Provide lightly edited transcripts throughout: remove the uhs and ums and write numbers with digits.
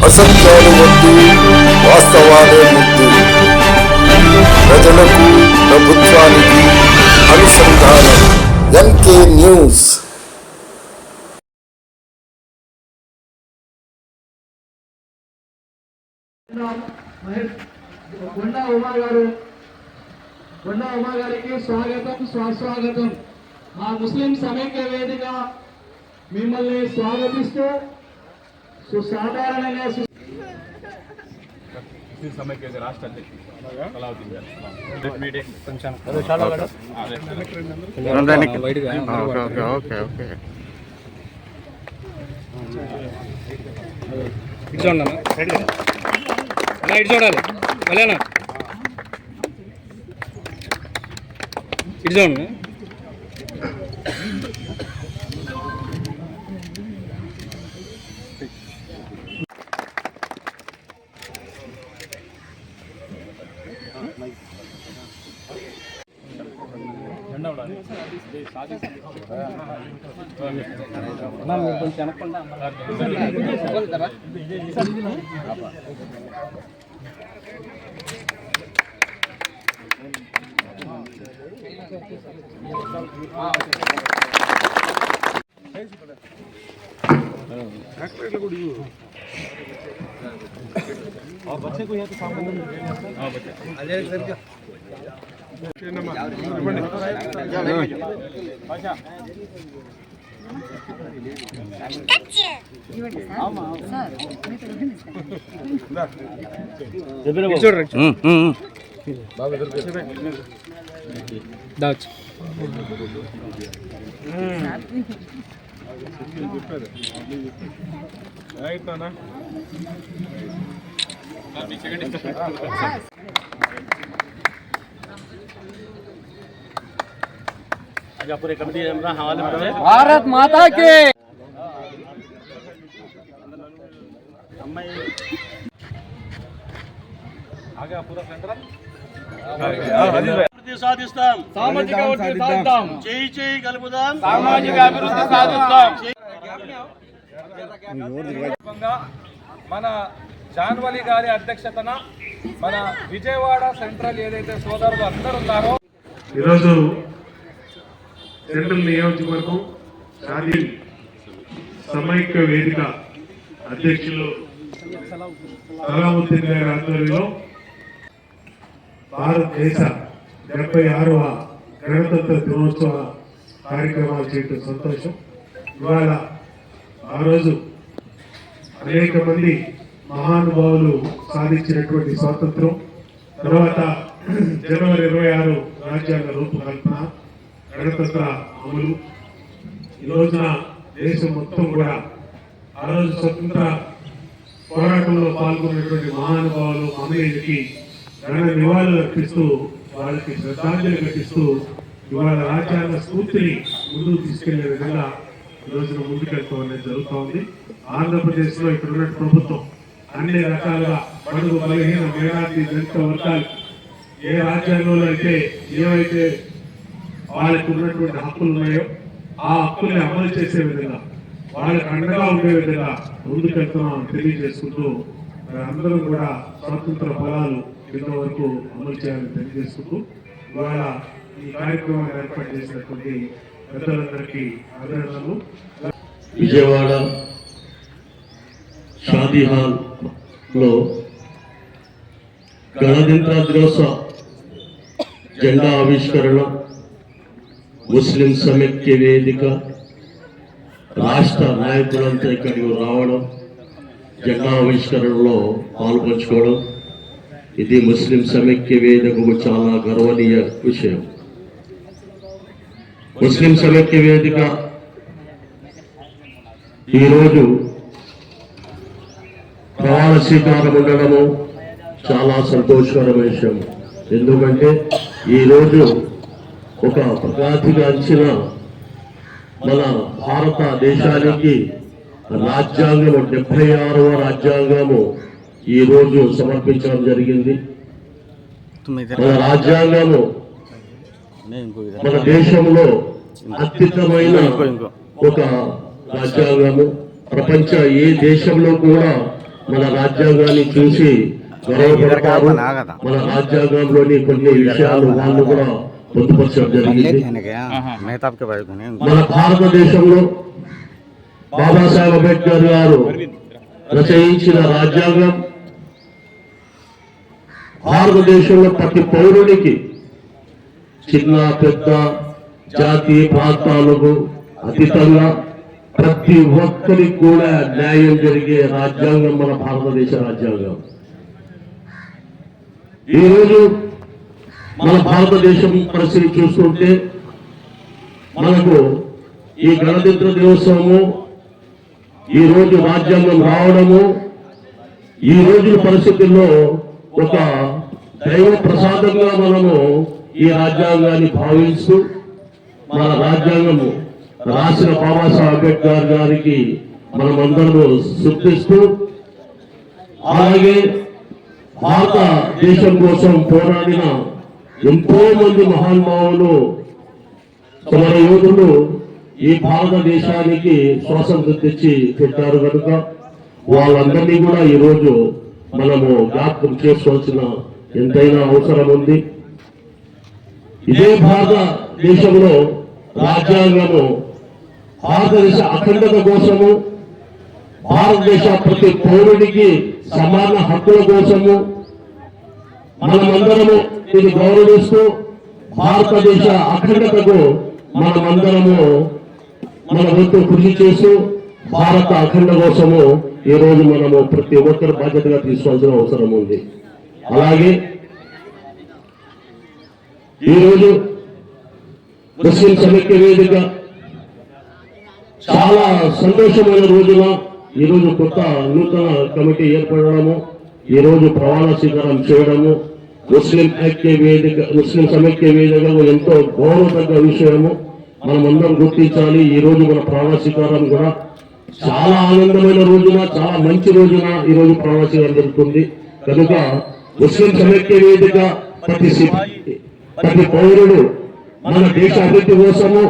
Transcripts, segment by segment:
అసత్యాలు వద్దు, వాస్తవాలే ముద్దు. ప్రజలకు ప్రభుత్వానికి అనుసంధానం. NK news. కొండా ఉమా గారికి స్వాగతం స్వాగతం. మా ముస్లిం సమైక్య వేదిక మిమ్మల్ని స్వాగతిస్తూ సాధారణంగా సమైక్య రాష్ట్ర అధ్యక్షుడు ఇటు చూడాలి మళ్ళీ ఇటు చూడండి. మీరు కొంచెం వెనకుండా बच्चे को यहाँ तो सामने दाच पूरे कमेटी हवाले में भारत माता के आगे पूरा सेंटर సాధిస్తాం సామాజిక అభివృద్ధి సాధిస్తాం చేయి చేయి కలుపుదాం సామాజిక అభివృద్ధి సాధిస్తాం. మన జాన్వలి గారి అధ్యక్షతన మన విజయవాడ సెంట్రల్ ఏదైతే సోదరులు అందరూ ఉన్నారో ఈరోజు సెంట్రల్ నియోజకవర్గం షాదీ సమైక్య వేదిక అధ్యక్షులు సలాముద్దీన్ గారి ఆధ్వర్యంలో భారతదేశ 76వ గణతంత్ర దినోత్సవ కార్యక్రమాలు చేయడం సంతోషం. ఇవాళ ఆ రోజు అనేక మంది మహానుభావులు సాధించినటువంటి స్వాతంత్రం, తర్వాత జనవరి 26 రాజ్యాంగ రూపకల్పన, గణతంత్ర అమలు, ఈ రోజున దేశం మొత్తం కూడా ఆ రోజు స్వతంత్ర పోరాటంలో పాల్గొన్నటువంటి మహానుభావులు అమరులకి ఘన నివాళులు అర్పిస్తూ వాళ్ళకి శ్రద్ధాంజలి ఘటిస్తూ ఇవాళ రాజ్యాంగ స్ఫూర్తిని ముందుకు తీసుకెళ్లే విధంగా ఈ రోజున ముందుకెళ్తాం అనేది జరుగుతూ ఉంది. ఆంధ్రప్రదేశ్ లో ఇక్కడ ఉన్న ప్రభుత్వం అన్ని రకాలుగా బడుగు బలహీన మైనారిటీ దళిత వర్గాలు ఏ రాజ్యాంగంలో అయితే ఏవైతే వాళ్ళకు ఉన్నటువంటి హక్కులు ఉన్నాయో ఆ హక్కుల్ని అమలు చేసే విధంగా, వాళ్ళకి అండగా ఉండే విధంగా ముందుకెళ్తున్నాం తెలియజేసుకుంటూ అందరూ కూడా స్వాతంత్ర ఫలాలు కింద వరకు అమలు చేయాలని తెలియజేసుకుంటూ ఇవాళ ఈ కార్యక్రమాన్ని ఏర్పాటు చేసినటువంటి పెద్దలందరికీ అభినందనలు. విజయవాడ షాదీ హాల్ లో గణతంత్ర దినోత్సవ జెండా ఆవిష్కరణ, ముస్లిం సమైక్య వేదిక రాష్ట్ర నాయకులంతా ఇక్కడికి రావడం, జెండా ఆవిష్కరణలో పాల్పంచుకోవడం, ఇది ముస్లిం సమైక్య వేదికకు చాలా గర్వనీయ విషయం. ముస్లిం సమైక్య వేదిక ఈరోజు ప్రమాణ స్వీకారం ఉండడము చాలా సంతోషకరమైన విషయం. ఎందుకంటే ఈరోజు ఒక ప్రఖ్యాతిగాంచిన మన భారతదేశానికి రాజ్యాంగము 76వ రాజ్యాంగము ఈరోజు సమర్పించడం జరిగింది. మన రాజ్యాంగము మన దేశంలో అత్యుత్తమైన ఒక రాజ్యాంగము. ప్రపంచ ఏ దేశంలో కూడా మన రాజ్యాంగాన్ని చూసి గౌరవపడతారు. మన రాజ్యాంగంలోని కొన్ని విషయాలు వాళ్ళు కూడా పొందుపరచడం జరిగింది. మన భారతదేశంలో బాబాసాహెబ్ అంబేద్కర్ గారు రచయించిన రాజ్యాంగం భారతదేశంలో ప్రతి పౌరుడికి చిన్న పెద్ద జాతి ప్రాంతాలకు అతీతంగా ప్రతి ఒక్కరికి కూడా న్యాయం జరిగే రాజ్యాంగం మన భారతదేశ రాజ్యాంగం. ఈరోజు మన భారతదేశం పరిస్థితి చూస్తుంటే మనకు ఈ గణతంత్ర దినోత్సవము, ఈ రోజు రాజ్యాంగం రావడము, ఈ రోజు పరిస్థితుల్లో ఒక దైవ ప్రసాదంగా మనము ఈ రాజ్యాంగాన్ని భావిస్తూ మన రాజ్యాంగము రాసిన బాబాసాహెబ్ అంబేద్కర్ గారికి మనమందరము శుద్ధిస్తూ, అలాగే భారతదేశం కోసం పోరాడిన ఎంతో మంది మహానుభావులు సమర యోధులు ఈ భారతదేశానికి స్వాతంత్రం తెచ్చి పెట్టారు కనుక వాళ్ళందరినీ కూడా ఈరోజు మనము జ్ఞాపకం చేసుకోవాల్సిన ఎంతైనా అవసరం ఉంది. ఇదే భారతదేశంలో రాజ్యాంగము భారతదేశ అఖండత కోసము, భారతదేశ ప్రతి పౌరుడికి సమాన హక్కుల కోసము మనమందరము ఇది గౌరవిస్తూ భారతదేశ అఖండతకు మనమందరము మన వంతు కృషి చేస్తూ భారత అఖండ కోసము ఈ రోజు మనము ప్రతి ఒక్కరు బాధ్యతగా తీసుకోవాల్సిన అవసరం ఉంది. అలాగే ఈరోజు ముస్లిం సమైక్య వేదిక చాలా సంతోషమైన రోజున ఈరోజు కొత్త నూతన కమిటీ ఏర్పడము, ఈరోజు ప్రమాణ స్వీకారం చేయడము ముస్లిం సమైక్య వేదిక ఎంతో గౌరవతగ్గ విషయము. మనమందరం గుర్తించాలి. ఈ రోజు మన ప్రమాణ స్వీకారం కూడా చాలా ఆనందమైన రోజున, చాలా మంచి రోజున ఈ రోజు ప్రమాణ స్వీకారం జరుగుతుంది కనుక ముస్లిం సమైక్య వేదిక ప్రతి పౌరుడు మన దేశ అభివృద్ధి కోసము,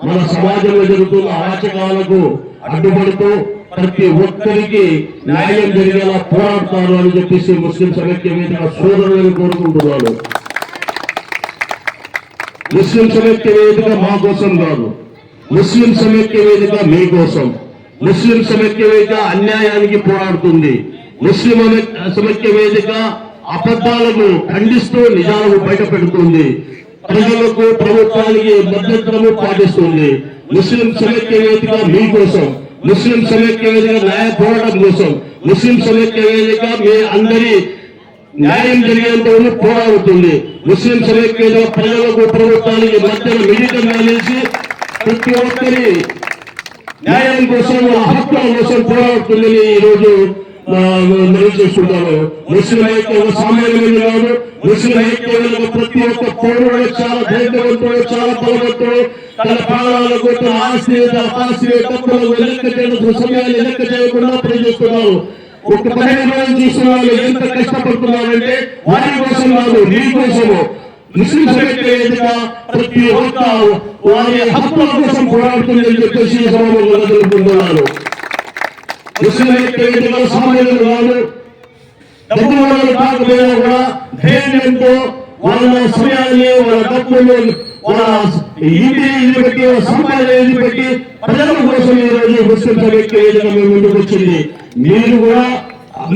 మన సమాజంలో జరుగుతున్న అరాచకాలకు అడ్డుపడుతూ ప్రతి ఒక్కరికి న్యాయం జరిగేలా పోరాడతారు అని చెప్పేసి ముస్లిం సమైక్య వేదిక సోదరులను కోరుకుంటున్నాను. ముస్లిం సమైక్య వేదిక మా కోసం కాదు, ముస్లిం సమైక్య వేదిక మీ కోసం. ముస్లిం సమైక్య వేదిక అన్యాయానికి పోరాడుతుంది. ముస్లిం సమైక్య వేదిక అబద్ధాలను ఖండిస్తూ నిజాలను బయట పెడుతుంది. ప్రజలకు ప్రభుత్వానికి మద్దతులను పాటిస్తుంది. ముస్లిం సమైక్య వేదిక మీ కోసం, ముస్లిం సమైక్య వేదిక న్యాయ పోరాటం కోసం, ముస్లిం సమైక్య వేదిక మీ అందరి న్యాయం జరిగేంత వరకు పోరాడుతుంది. ముస్లిం సమైక్య వేదిక ప్రజలకు ప్రభుత్వానికి మధ్యన మిళితంగా నిలిచి ప్రతి ఒక్కరి న్యాయం కోసం, హక్కుల కోసం పోరాడుతుందని ఈ రోజు చేస్తుంటాను. ముస్లిం ఐక్య సామాన్యమైన కాదు. ముస్లిం ఐక్య ప్రతి ఒక్క పౌరుడు చాలా ధైర్యవంతుడు, చాలా బలవంతుడు. తన ప్రాణాలకు, తన ఆస్తి, అపాస్తి, తప్పులకు లెక్క చేయడం, సమయాన్ని లెక్క చేయకుండా పనిచేస్తున్నారు. ఒక 15 రోజులు చూస్తున్నారు ఎంత కష్టపడుతున్నారంటే వారి కోసం కాదు, మీ కోసము. ముస్లిం సమైక్య వేదిక ప్రతి ఒక్క వారి హక్కుల కోసం పోరాడుతుందని చెప్పేసి సమావేశంలో తెలుపుతున్నాను. ముస్లిం ఐక్య వేదిక సామాన్యులు కాదు. డబ్బు వాళ్ళు కాకపోయినా కూడా ధైర్యంతో వాళ్ళ సమయాన్ని, వాళ్ళ డబ్బులు, వాళ్ళ ఇది పెట్టి, సంపాదన పెట్టి ప్రజల కోసం ఈ రోజు ముస్లిం సమైక్య వేదిక మేము ముందుకు వచ్చింది. మీరు కూడా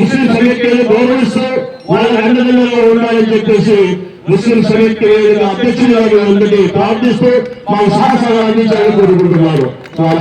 ముస్లిం సమైక్యను గౌరవిస్తూ వాళ్ళకి అండదండగా ఉండాలని చెప్పేసి ముస్లిం సమైక్య వేదిక అధ్యక్షులుగా అందరినీ ప్రార్థిస్తూ మా సహకారాన్ని అందించాలని కోరుకుంటున్నారు. చాలా